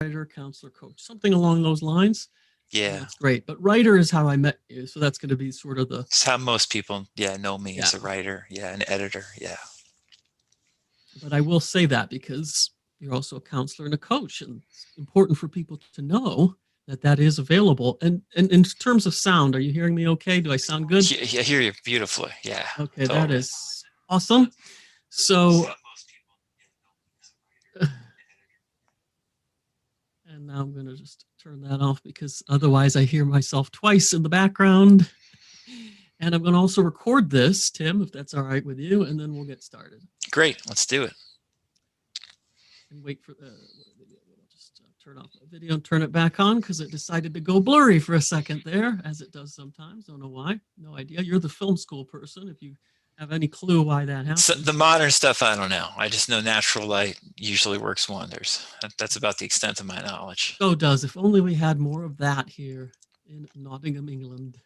writer, counselor, coach, something along those lines. And Yeah. that's great. But writer is how I met you. So that's going to be sort of the, It's how most people, yeah, know me yeah. as a writer. Yeah, an editor. Yeah. But I will say that because you're also a counselor and a coach. And it's important for people to know that that is available. And in terms of sound, are you hearing me okay? Do I sound good? I hear you beautifully. Yeah, Okay, that totally. is awesome. So, and now I'm going to just turn that off because otherwise I hear myself twice in the background. And I'm going to also record this, Tim, if that's all right with you, and then we'll get started. Great. Let's do it. And wait for the video. I'll just turn off my video and turn it back on because it decided to go blurry for a second there, as it does sometimes. Don't know why. No idea. You're the film school person. If you have any clue why that happens. So the modern stuff, I don't know. I just know natural light usually works wonders. That's about the extent of my knowledge. So does. If only we had more of that here in Nottingham, England.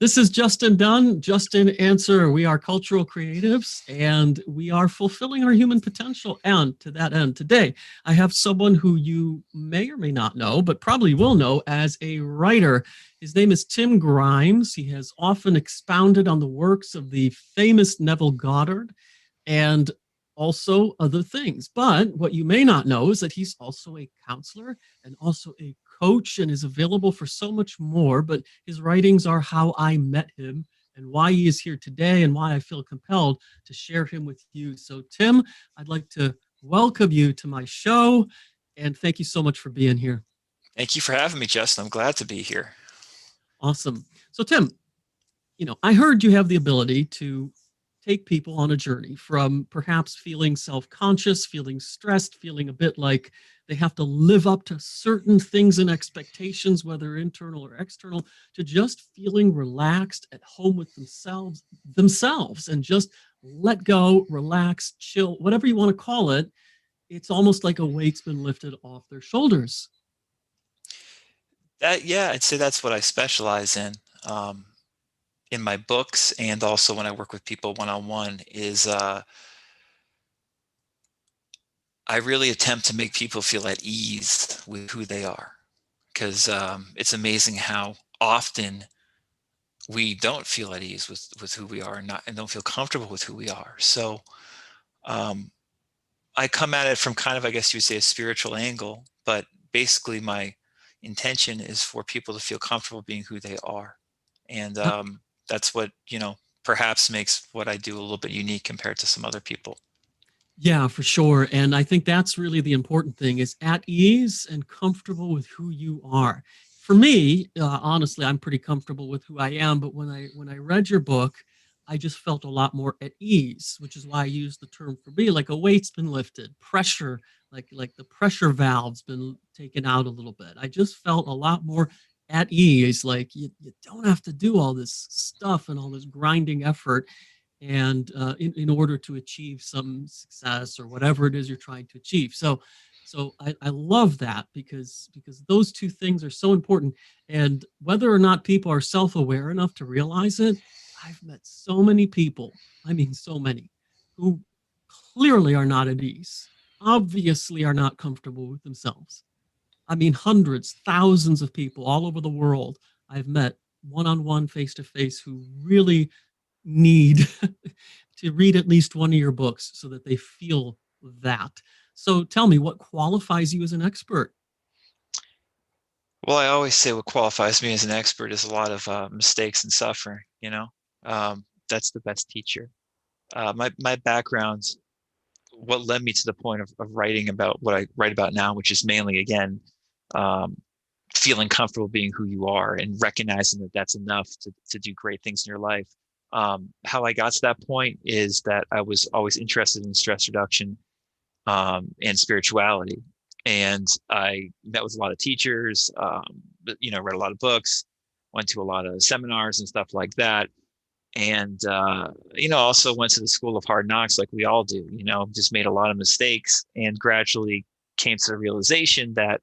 This is Justin Dunn, Justin Answer. We are cultural creatives and we are fulfilling our human potential. And to that end, today, I have someone who you may or may not know, but probably will know as a writer. His name is Tim Grimes. He has often expounded on the works of the famous Neville Goddard and also other things. But what you may not know is that he's also a counselor and also a coach and is available for so much more. But his writings are how I met him and why he is here today and why I feel compelled to share him with you. So, Tim, I'd like to welcome you to my show and thank you so much for being here. Thank you for having me, Justin. I'm glad to be here. Awesome. So, Tim, I heard you have the ability to take people on a journey from perhaps feeling self-conscious, feeling stressed, feeling a bit like they have to live up to certain things and expectations, whether internal or external, to just feeling relaxed at home with themselves and just let go, relax, chill, whatever you want to call it. It's almost like a weight's been lifted off their shoulders. Yeah, I'd say that's what I specialize in my books, and also when I work with people one-on-one, is I really attempt to make people feel at ease with who they are, because it's amazing how often we don't feel at ease with who we are and don't feel comfortable with who we are. So um, I come at it from kind of, I guess you would say, a spiritual angle, but basically my intention is for people to feel comfortable being who they are. And Yep. that's what, perhaps makes what I do a little bit unique compared to some other people. Yeah, for sure. And I think that's really the important thing is at ease and comfortable with who you are. For me, honestly, I'm pretty comfortable with who I am. But when I read your book, I just felt a lot more at ease, which is why I use the term for me, like a weight's been lifted, pressure, like the pressure valve's been taken out a little bit. I just felt a lot more at ease, like you don't have to do all this stuff and all this grinding effort and in order to achieve some success or whatever it is you're trying to achieve. So I love that because those two things are so important. And whether or not people are self-aware enough to realize it, I've met so many people, I mean so many, who clearly are not at ease, obviously are not comfortable with themselves. I mean, hundreds, thousands of people all over the world I've met one-on-one, face-to-face, who really need to read at least one of your books so that they feel that. So tell me, what qualifies you as an expert? Well, I always say what qualifies me as an expert is a lot of mistakes and suffering, that's the best teacher. My background, what led me to the point of writing about what I write about now, which is mainly, again, um, feeling comfortable being who you are and recognizing that that's enough to do great things in your life. How I got to that point is that I was always interested in stress reduction and spirituality. And I met with a lot of teachers, read a lot of books, went to a lot of seminars and stuff like that. And, also went to the school of hard knocks like we all do, just made a lot of mistakes and gradually came to the realization that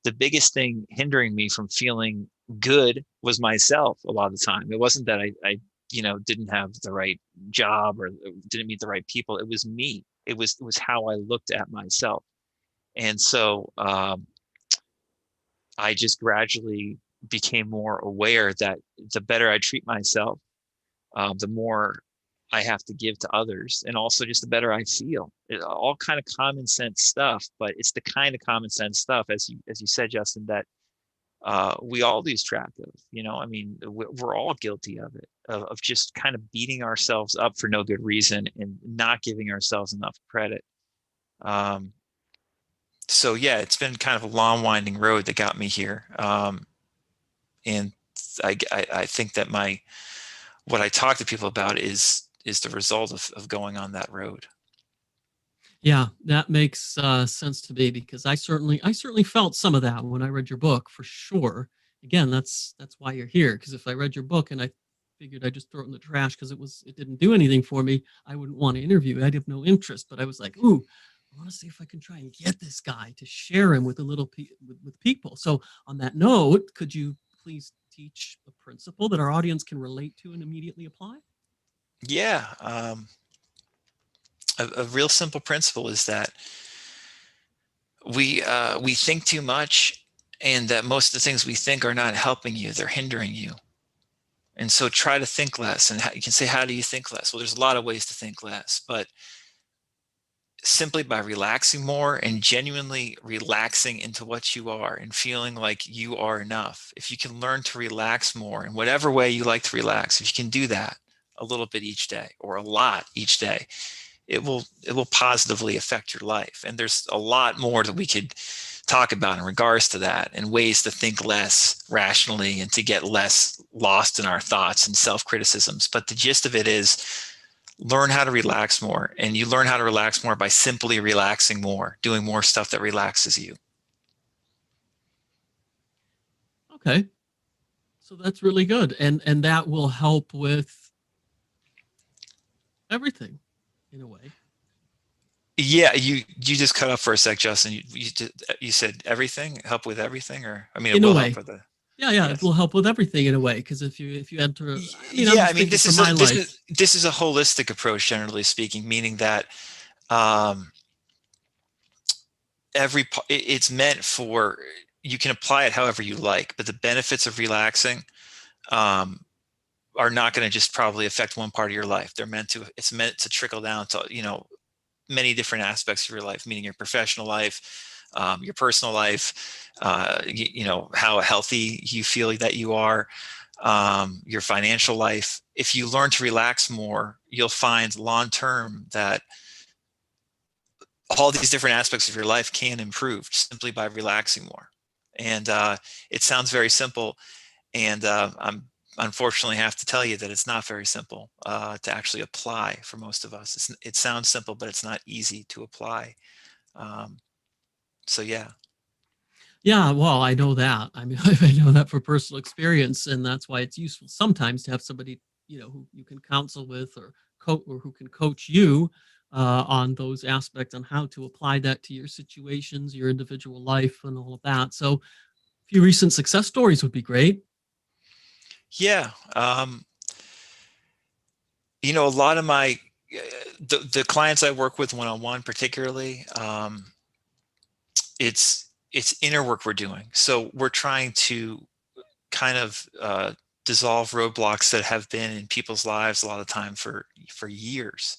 the biggest thing hindering me from feeling good was myself a lot of the time. It wasn't that I didn't have the right job or didn't meet the right people. It was me. It was how I looked at myself. And so I just gradually became more aware that the better I treat myself, the more I have to give to others, and also just the better I feel. All kind of common sense stuff, but it's the kind of common sense stuff, as you said, Justin, that we all lose track of. I mean, we're all guilty of it, of just kind of beating ourselves up for no good reason and not giving ourselves enough credit. Um, so yeah, it's been kind of a long, winding road that got me here. And I think that what I talk to people about is the result of going on that road. Yeah, that makes sense to me because I certainly felt some of that when I read your book for sure. Again, that's why you're here. Because if I read your book and I figured I'd just throw it in the trash because it didn't do anything for me, I wouldn't want to interview. I'd have no interest. But I was like, ooh, I want to see if I can try and get this guy to share him with with people. So on that note, could you please teach a principle that our audience can relate to and immediately apply? Yeah, a real simple principle is that we think too much, and that most of the things we think are not helping you; they're hindering you. And so try to think less. And you can say, how do you think less? Well, there's a lot of ways to think less, but simply by relaxing more and genuinely relaxing into what you are and feeling like you are enough. If you can learn to relax more in whatever way you like to relax, if you can do that a little bit each day or a lot each day, it will positively affect your life. And there's a lot more that we could talk about in regards to that, and ways to think less rationally and to get less lost in our thoughts and self-criticisms. But the gist of it is, learn how to relax more. And you learn how to relax more by simply relaxing more, doing more stuff that relaxes you. Okay, so that's really good, and that will help with everything in a way. Yeah, you just cut off for a sec, Justin. You said everything, help with everything, or I mean, it In a will help way. with the Yeah, it yes. will help with everything in a way. Because if you enter, I mean, I'm Yeah, I just mean, thinking this from is a my life. this is a holistic approach, generally speaking, meaning that um, it's meant for, you can apply it however you like, but the benefits of relaxing um, are not going to just probably affect one part of your life. It's meant to trickle down to many different aspects of your life, meaning your professional life, your personal life, how healthy you feel that you are, your financial life. If you learn to relax more, you'll find long term that all these different aspects of your life can improve simply by relaxing more. And it sounds very simple, and I'm unfortunately have to tell you that it's not very simple to actually apply for most of us. It sounds simple, but it's not easy to apply. Um, so yeah. Yeah, well, I know that. I mean, I know that for personal experience, and that's why it's useful sometimes to have somebody, who you can counsel with or who can coach you on those aspects on how to apply that to your situations, your individual life, and all of that. So, a few recent success stories would be great. Yeah. A lot of the clients I work with one-on-one particularly, it's inner work we're doing. So we're trying to kind of dissolve roadblocks that have been in people's lives a lot of time for years.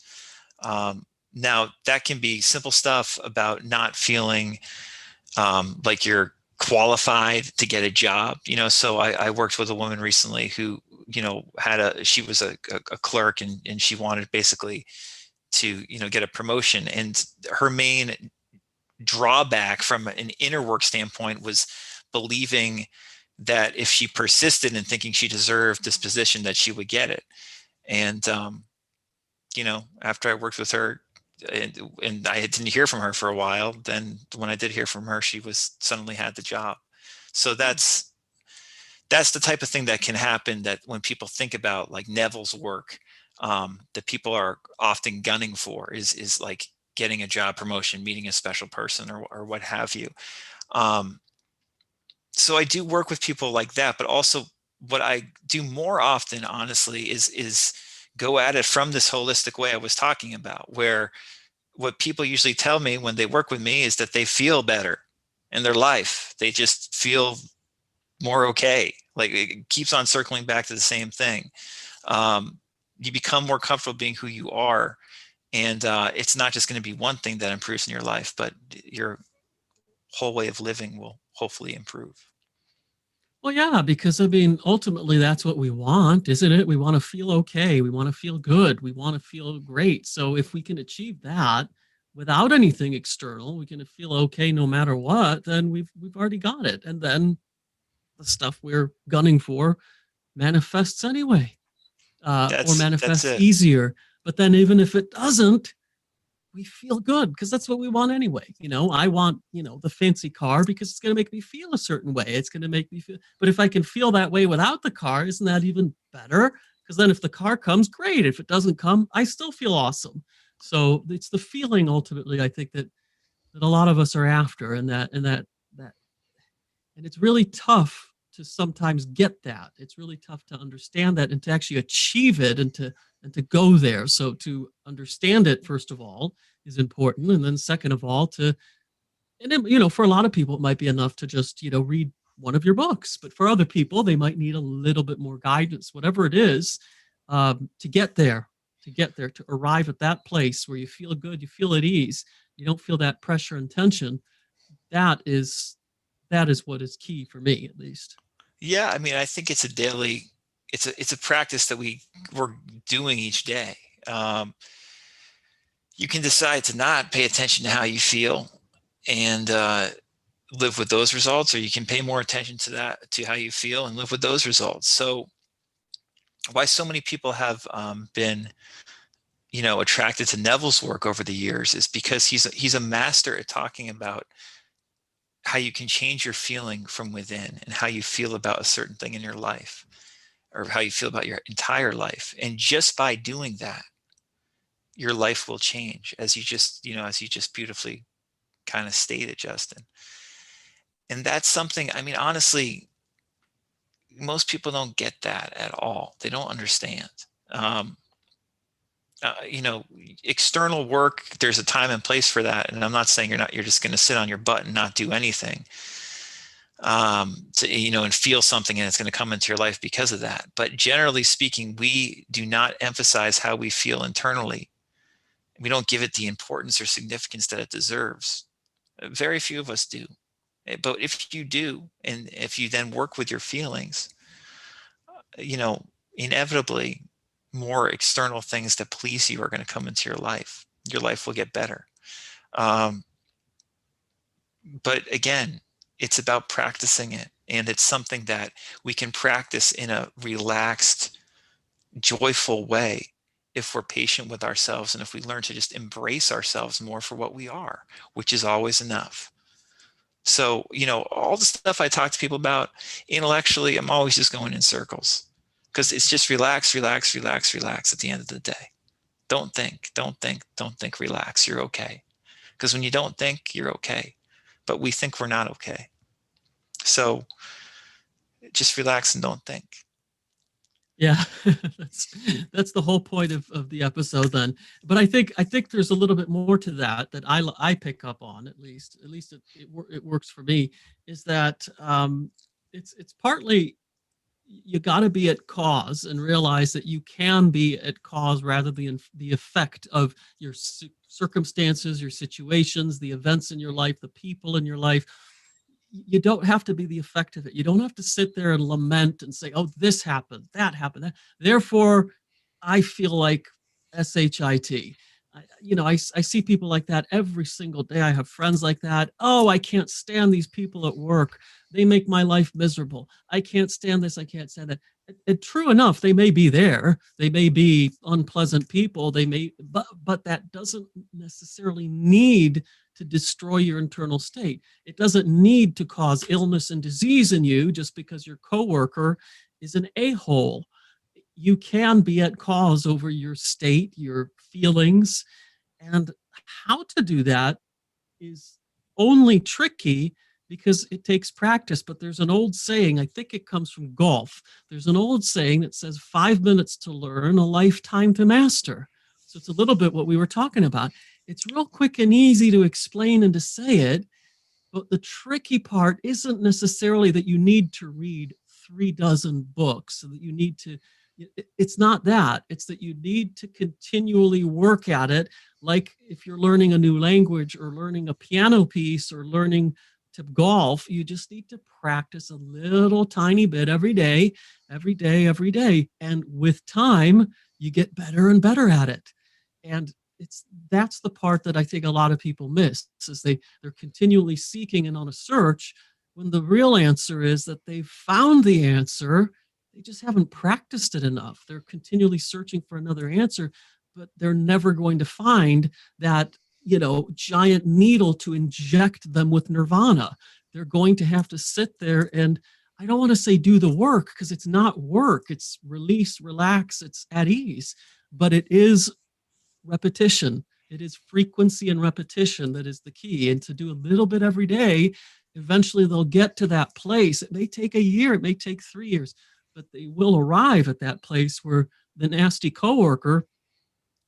Now that can be simple stuff about not feeling like you're qualified to get a job. So I worked with a woman recently who she was a clerk, and she wanted basically to get a promotion, and her main drawback from an inner work standpoint was believing that if she persisted in thinking she deserved this position, that she would get it. And after I worked with her, and I didn't hear from her for a while, then when I did hear from her, she was suddenly had the job. So Hmm. that's the type of thing that can happen, that when people think about like Neville's work, that people are often gunning for is like getting a job promotion, meeting a special person, or what have you. Um, so I do work with people like that, but also what I do more often, honestly, is go at it from this holistic way I was talking about, where what people usually tell me when they work with me is that they feel better in their life. They just feel more okay. Like it keeps on circling back to the same thing. You become more comfortable being who you are. And it's not just going to be one thing that improves in your life, but your whole way of living will hopefully improve. Well, yeah, because I mean, ultimately, that's what we want, isn't it? We want to feel okay. We want to feel good. We want to feel great. So if we can achieve that without anything external, we can feel okay no matter what. Then we've already got it. And then the stuff we're gunning for manifests anyway, or That's manifests it. easier. But then even if it doesn't, we feel good because that's what we want anyway. I want, the fancy car because it's going to make me feel a certain way. It's going to make me feel, but if I can feel that way without the car, isn't that even better? Because then if the car comes, great. If it doesn't come, I still feel awesome. So it's the feeling ultimately, I think that a lot of us are after, and it's really tough to sometimes get that. It's really tough to understand that and to actually achieve it and to go there. So to understand it, first of all, is important. And then second of all, for a lot of people, it might be enough to just, read one of your books. But for other people, they might need a little bit more guidance, whatever it is, to get there, to arrive at that place where you feel good, you feel at ease, you don't feel that pressure and tension. That is what is key for me, at least. Yeah, I mean, I think it's a daily, it's a practice that we're doing each day. You can decide to not pay attention to how you feel and live with those results, or you can pay more attention to how you feel and live with those results. So why so many people have been, attracted to Neville's work over the years is because he's a master at talking about how you can change your feeling from within and how you feel about a certain thing in your life or how you feel about your entire life. And just by doing that, your life will change, as you just beautifully kind of stated, Justin. And that's something, I mean, honestly, most people don't get that at all. They don't understand. Um, you know, external work, there's a time and place for that. And I'm not saying you're just going to sit on your butt and not do anything, and feel something and it's going to come into your life because of that. But generally speaking, we do not emphasize how we feel internally. We don't give it the importance or significance that it deserves. Very few of us do. But if you do, and if you then work with your feelings, inevitably more external things that please you are going to come into your life. Your life will get better. But again, it's about practicing it. And it's something that we can practice in a relaxed, joyful way if we're patient with ourselves and if we learn to just embrace ourselves more for what we are, which is always enough. So, all the stuff I talk to people about intellectually, I'm always just going in circles because it's just relax, relax, relax, relax at the end of the day. Don't think, don't think, don't think, relax. You're okay. Because when you don't think, you're okay. But we think we're not okay. So just relax and don't think. Yeah, that's the whole point of the episode then. But I think there's a little bit more to that I pick up on, at least it works for me, is that it's partly you got to be at cause and realize that you can be at cause rather than the effect of your circumstances, your situations, the events in your life, the people in your life. You don't have to be the effect of it. You don't have to sit there and lament and say, oh, this happened, that happened. Therefore, I feel like shit. I see people like that every single day. I have friends like that. Oh, I can't stand these people at work. They make my life miserable. I can't stand this. I can't stand that. True enough, they may be there. They may be unpleasant people. But that doesn't necessarily need to destroy your internal state. It doesn't need to cause illness and disease in you just because your coworker is an a-hole. You can be at cause over your state, your feelings, and how to do that is only tricky because it takes practice. But there's an old saying, I think it comes from golf. There's an old saying that says 5 minutes to learn, a lifetime to master. So it's a little bit what we were talking about. it's real quick and easy to explain and to say it. But the tricky part isn't necessarily that you need to read 36 books, so that you need to, it's not that. It's that you need to continually work at it. Like if you're learning a new language or learning a piano piece or learning to golf, you just need to practice a little tiny bit every day, every day, every day. And with time, you get better and better at it. And that's the part that I think a lot of people miss, is they're continually seeking and on a search, when the real answer is that they've found the answer. They just haven't practiced it enough. They're continually searching for another answer, but they're never going to find that, giant needle to inject them with nirvana. They're going to have to sit there and, I don't want to say do the work, because it's not work. It's release, relax, it's at ease, but it is repetition. It is frequency and repetition that is the key. And to do a little bit every day, eventually they'll get to that place. It may take a year, it may take 3 years, but they will arrive at that place where the nasty coworker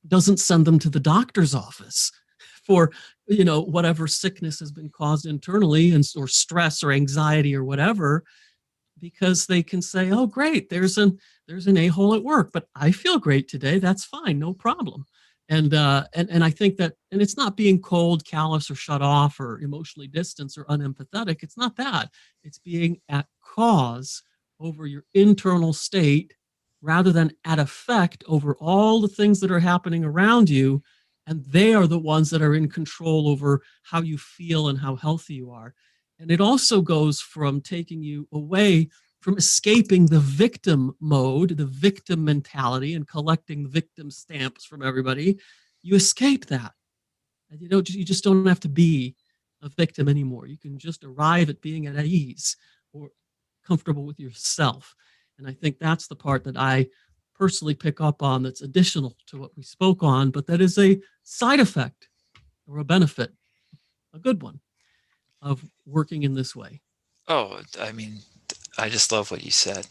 doesn't send them to the doctor's office for, whatever sickness has been caused internally, or stress or anxiety or whatever, because they can say, oh, great, there's an a-hole at work, but I feel great today. That's fine, no problem. And I think that, and it's not being cold, callous, or shut off, or emotionally distanced, or unempathetic. It's not that. It's being at cause over your internal state, rather than at effect over all the things that are happening around you. And they are the ones that are in control over how you feel and how healthy you are. And it also goes from taking you away from escaping the victim mode, the victim mentality, and collecting victim stamps from everybody. You escape that. And you just don't have to be a victim anymore. You can just arrive at being at ease or comfortable with yourself. And I think that's the part that I personally pick up on, that's additional to what we spoke on, but that is a side effect or a benefit, a good one, of working in this way. Oh, I mean, I just love what you said.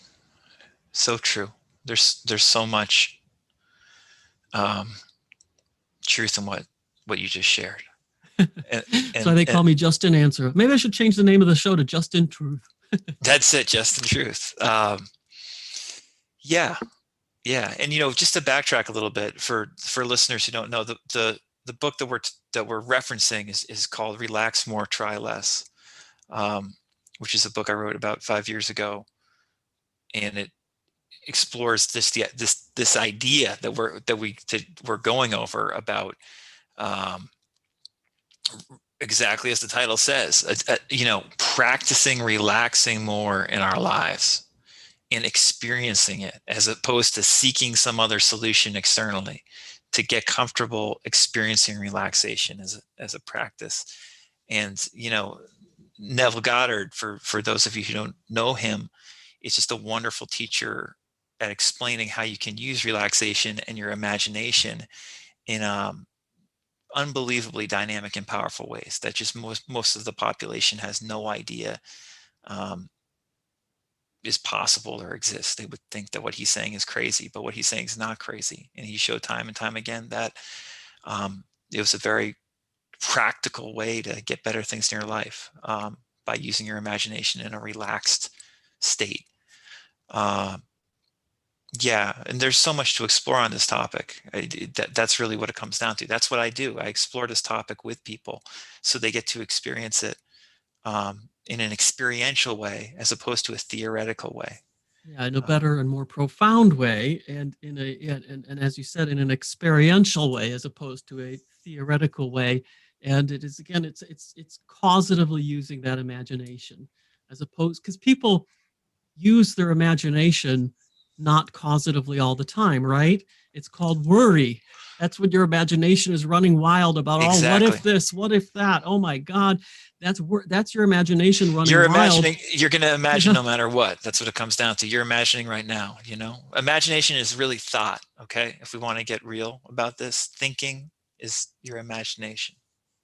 So true. There's so much truth in what you just shared. So they call me Justin Answer. Maybe I should change the name of the show to Justin Truth. That's it, Justin Truth. Yeah. And just to backtrack a little bit for listeners who don't know, the book that we're referencing is called Relax More, Try Less, which is a book I wrote about 5 years ago, and it explores this idea that we're going over about, exactly as the title says, practicing relaxing more in our lives and experiencing it, as opposed to seeking some other solution externally, to get comfortable experiencing relaxation as a practice. And Neville Goddard, for those of you who don't know him, is just a wonderful teacher at explaining how you can use relaxation and your imagination in unbelievably dynamic and powerful ways that just most of the population has no idea is possible or exists. They would think that what he's saying is crazy, but what he's saying is not crazy. And he showed time and time again that it was a very practical way to get better things in your life, by using your imagination in a relaxed state. Yeah, and there's so much to explore on this topic. That's really what it comes down to. That's what I do. I explore this topic with people so they get to experience it in an experiential way, as opposed to a theoretical way. Yeah, in a better and more profound way, and and as you said, in an experiential way, as opposed to a theoretical way. And it is, again, it's causatively using that imagination, as opposed, because people use their imagination not causatively all the time, right? It's called worry. That's when your imagination is running wild about, Exactly. Oh, what if this? What if that? Oh my God, that's your imagination running You're wild. imagining. You're going to imagine no matter what. That's what it comes down to. You're imagining right now. Imagination is really thought. Okay, if we want to get real about this, thinking is your imagination.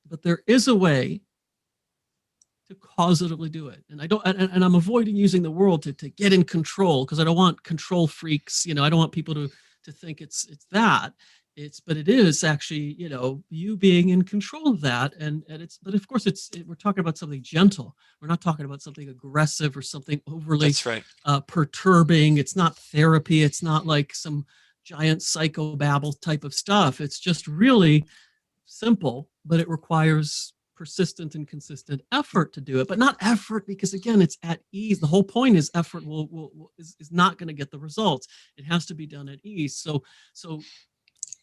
But there is a way to causatively do it, and I'm avoiding using the word to get in control, because I don't want control freaks. I don't want people to think it's that. but it is actually, you being in control of that. But of course we're talking about something gentle. We're not talking about something aggressive or something overly That's right. perturbing. It's not therapy. It's not like some giant psychobabble type of stuff. It's just really simple, but it requires persistent and consistent effort to do it. But not effort because, again, it's at ease. The whole point is effort is not going to get the results. It has to be done at ease. So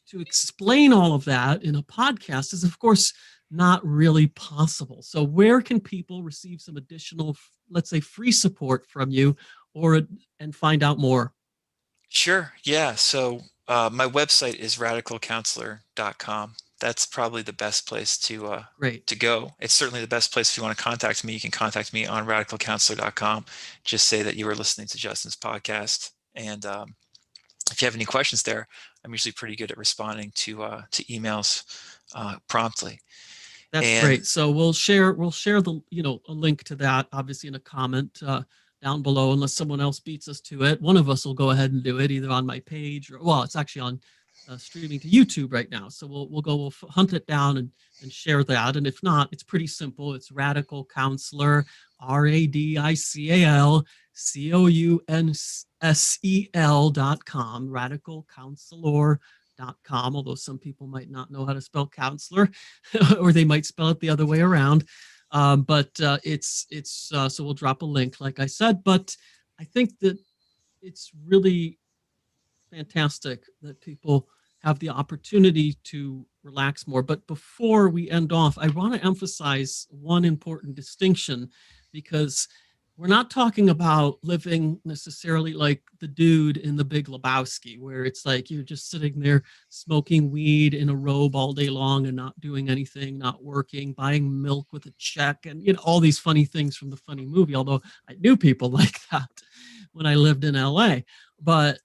to explain all of that in a podcast is, of course, not really possible. So where can people receive some additional, let's say, free support from you, and find out more? Sure. Yeah. So my website is radicalcounselor.com. That's probably the best place Great. to go. It's certainly the best place if you want to contact me. You can contact me on radicalcounselor.com. Just say that you were listening to Justin's podcast, and if you have any questions there, I'm usually pretty good at responding to emails promptly. That's And great. So we'll share the a link to that, obviously, in a comment down below, unless someone else beats us to it. One of us will go ahead and do it, either on my page, or, well, it's actually on streaming to YouTube right now. So we'll hunt it down and share that. And if not, it's pretty simple. It's Radical Counselor, RADICALCOUNSEL.com, radicalcounselor.com, although some people might not know how to spell counselor, or they might spell it the other way around. But so we'll drop a link, like I said. But I think that it's really fantastic that people have the opportunity to relax more. But before we end off, I want to emphasize one important distinction, because we're not talking about living necessarily like the dude in The Big Lebowski, where it's like you're just sitting there smoking weed in a robe all day long and not doing anything, not working, buying milk with a check, and all these funny things from the funny movie. Although I knew people like that when I lived in LA, but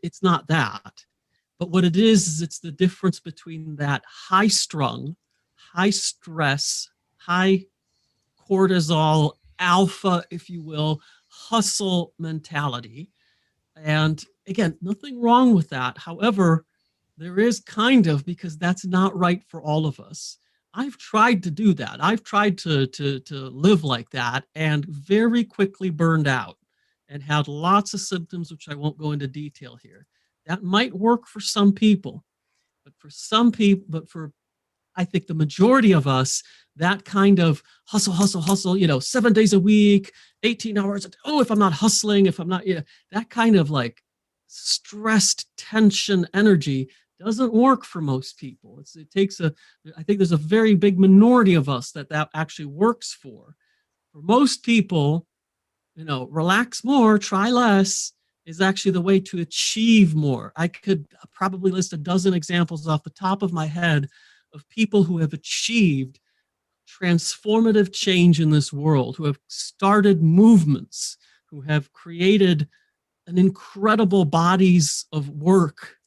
it's not that. But what it is it's the difference between that high strung, high stress, high cortisol, alpha, if you will, hustle mentality. And again, nothing wrong with that. However, there is kind of, because that's not right for all of us. I've tried to do that. I've tried to live like that, and very quickly burned out and had lots of symptoms, which I won't go into detail here. That might work for some people, but for I think the majority of us, that kind of hustle, 7 days a week, 18 hours. Oh, if I'm not hustling, if I'm not, that kind of like stressed tension energy doesn't work for most people. I think there's a very big minority of us that actually works for. For most people, relax more, try less is actually the way to achieve more. I could probably list a dozen examples off the top of my head of people who have achieved transformative change in this world, who have started movements, who have created an incredible bodies of work,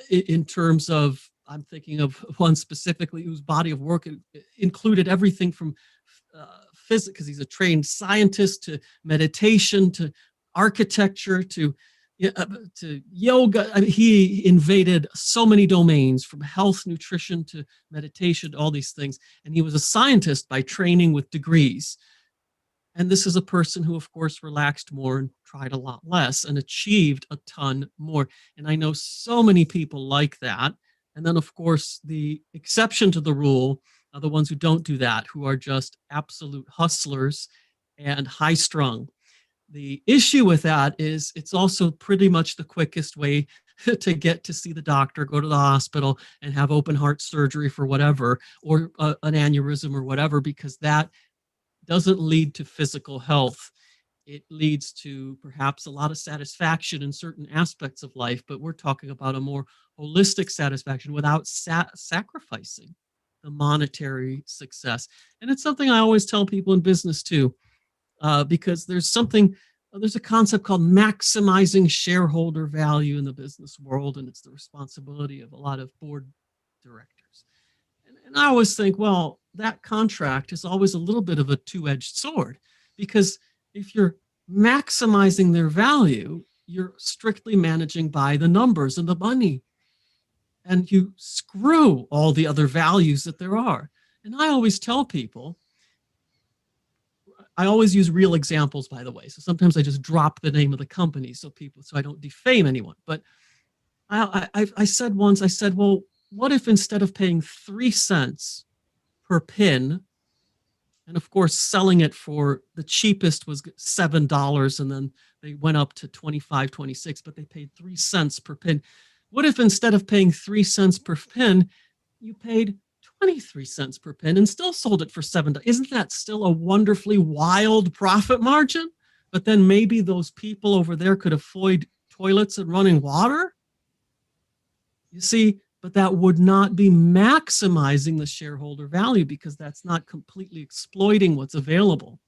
in terms of, I'm thinking of one specifically whose body of work included everything from physics, because he's a trained scientist, to meditation, to architecture, to yoga. I mean, he invaded so many domains, from health, nutrition, to meditation, all these things. And he was a scientist by training with degrees. And this is a person who, of course, relaxed more and tried a lot less and achieved a ton more. And I know so many people like that. And then, of course, the exception to the rule are the ones who don't do that, who are just absolute hustlers and high strung. The issue with that is it's also pretty much the quickest way to get to see the doctor, go to the hospital, and have open heart surgery for whatever, or an aneurysm or whatever, because that doesn't lead to physical health. It leads to perhaps a lot of satisfaction in certain aspects of life, but we're talking about a more holistic satisfaction without sacrificing the monetary success. And it's something I always tell people in business too, because there's a concept called maximizing shareholder value in the business world, and it's the responsibility of a lot of board directors. And I always think, well, that contract is always a little bit of a two-edged sword, because if you're maximizing their value, you're strictly managing by the numbers and the money. And you screw all the other values that there are. And I always tell people, I always use real examples, by the way. So sometimes I just drop the name of the company so I don't defame anyone. But I said once, I said, well, what if instead of paying 3 cents per pin, and of course, selling it for the cheapest was $7, and then they went up to 25, 26, but they paid 3 cents per pin. What if instead of paying 3 cents per pin, you paid 23 cents per pin and still sold it for $7? Isn't that still a wonderfully wild profit margin? But then maybe those people over there could avoid toilets and running water. You see, but that would not be maximizing the shareholder value, because that's not completely exploiting what's available.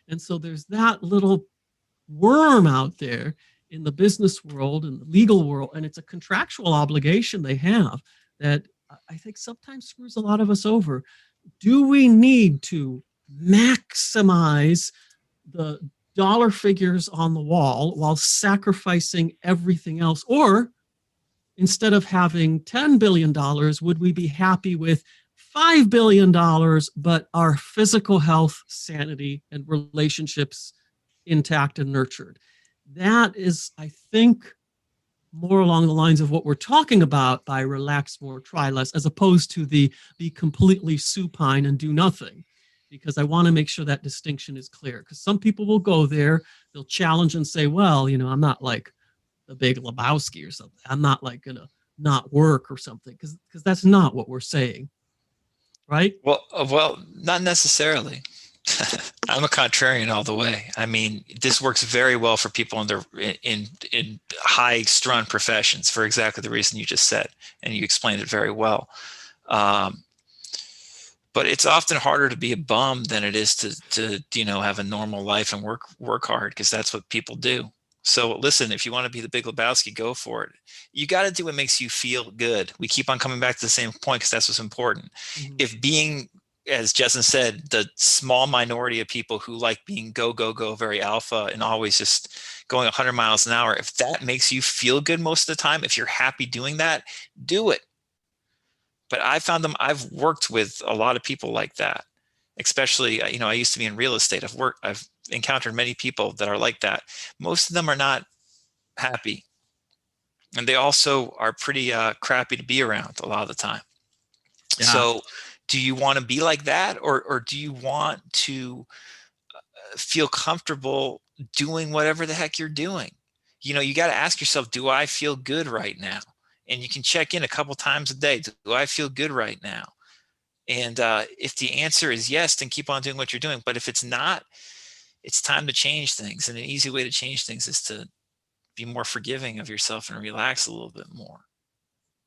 And so there's that little worm out there in the business world and the legal world, and it's a contractual obligation they have that I think sometimes screws a lot of us over. Do we need to maximize the dollar figures on the wall while sacrificing everything else? Or instead of having $10 billion, would we be happy with $5 billion, but our physical health, sanity, and relationships intact and nurtured? That is, I think, more along the lines of what we're talking about by relax more, try less, as opposed to the be completely supine and do nothing. Because I want to make sure that distinction is clear. Because some people will go there, they'll challenge and say, well, I'm not like the Big Lebowski or something. I'm not like gonna not work or something, because that's not what we're saying, right? Well, not necessarily. I'm a contrarian all the way. I mean, this works very well for people in high strung professions for exactly the reason you just said, and you explained it very well. But it's often harder to be a bum than it is to have a normal life and work hard, because that's what people do. So listen, if you want to be the Big Lebowski, go for it. You got to do what makes you feel good. We keep on coming back to the same point because that's what's important. Mm-hmm. If being, as Justin said, the small minority of people who like being go, very alpha and always just going 100 miles an hour, if that makes you feel good most of the time, if you're happy doing that, do it. But I've worked with a lot of people like that, especially, I used to be in real estate. I've encountered many people that are like that. Most of them are not happy. And they also are pretty crappy to be around a lot of the time. Yeah. So do you want to be like that? Or do you want to feel comfortable doing whatever the heck you're doing? You got to ask yourself, do I feel good right now? And you can check in a couple times a day. Do I feel good right now? And if the answer is yes, then keep on doing what you're doing. But if it's not, it's time to change things. And an easy way to change things is to be more forgiving of yourself and relax a little bit more.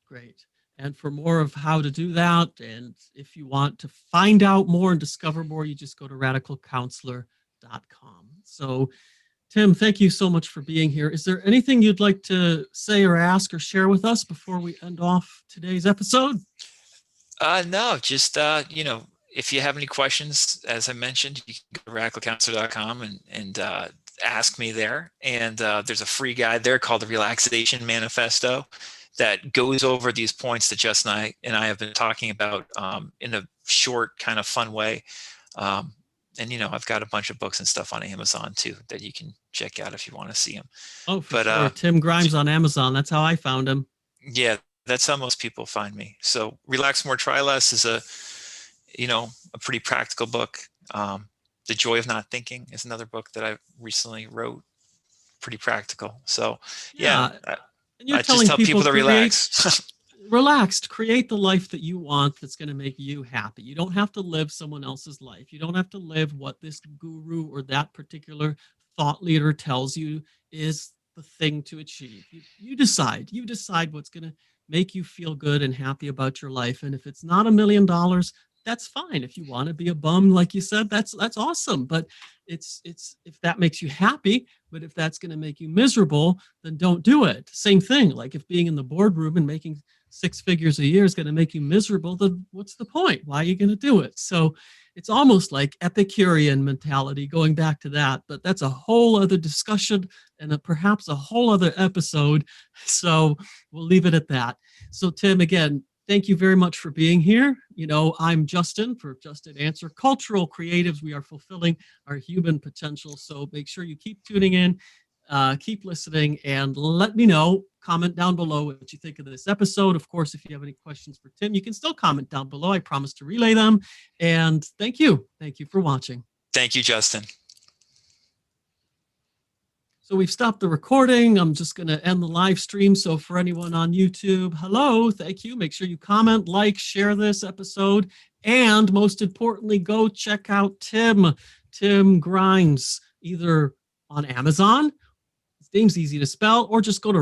Great. And for more of how to do that, and if you want to find out more and discover more, you just go to radicalcounselor.com. So, Tim, thank you so much for being here. Is there anything you'd like to say or ask or share with us before we end off today's episode? No, just, if you have any questions, as I mentioned, you can go to radicalcounselor.com and ask me there. And there's a free guide there called the Relaxation Manifesto that goes over these points that Justin and I have been talking about in a short, kind of fun way. And, I've got a bunch of books and stuff on Amazon too that you can check out if you want to see them. Oh, for sure. Tim Grimes on Amazon. That's how I found him. Yeah, that's how most people find me. So Relax More, Try Less is a pretty practical book. The Joy of Not Thinking is another book that I recently wrote. Pretty practical. So yeah. And you're I just tell people to relax. Relaxed. Create the life that you want that's going to make you happy. You don't have to live someone else's life. You don't have to live what this guru or that particular thought leader tells you is the thing to achieve. You decide. You decide what's going to make you feel good and happy about your life. And if it's not $1 million, that's fine. If you want to be a bum, like you said, that's awesome. But it's if that makes you happy, but if that's going to make you miserable, then don't do it. Same thing. Like if being in the boardroom and making 6 figures a year is going to make you miserable, then what's the point? Why are you going to do it? So it's almost like Epicurean mentality, going back to that, but that's a whole other discussion and perhaps a whole other episode. So we'll leave it at that. So Tim, again, thank you very much for being here. I'm Justin for Justin Answer. Cultural creatives, we are fulfilling our human potential. So make sure you keep tuning in, keep listening, and let me know. Comment down below what you think of this episode. Of course, if you have any questions for Tim, you can still comment down below. I promise to relay them. And thank you. Thank you for watching. Thank you, Justin. So we've stopped the recording. I'm just going to end the live stream. So for anyone on YouTube, hello, thank you. Make sure you comment, like, share this episode. And most importantly, go check out Tim Grimes, either on Amazon. His name's easy to spell, or just go to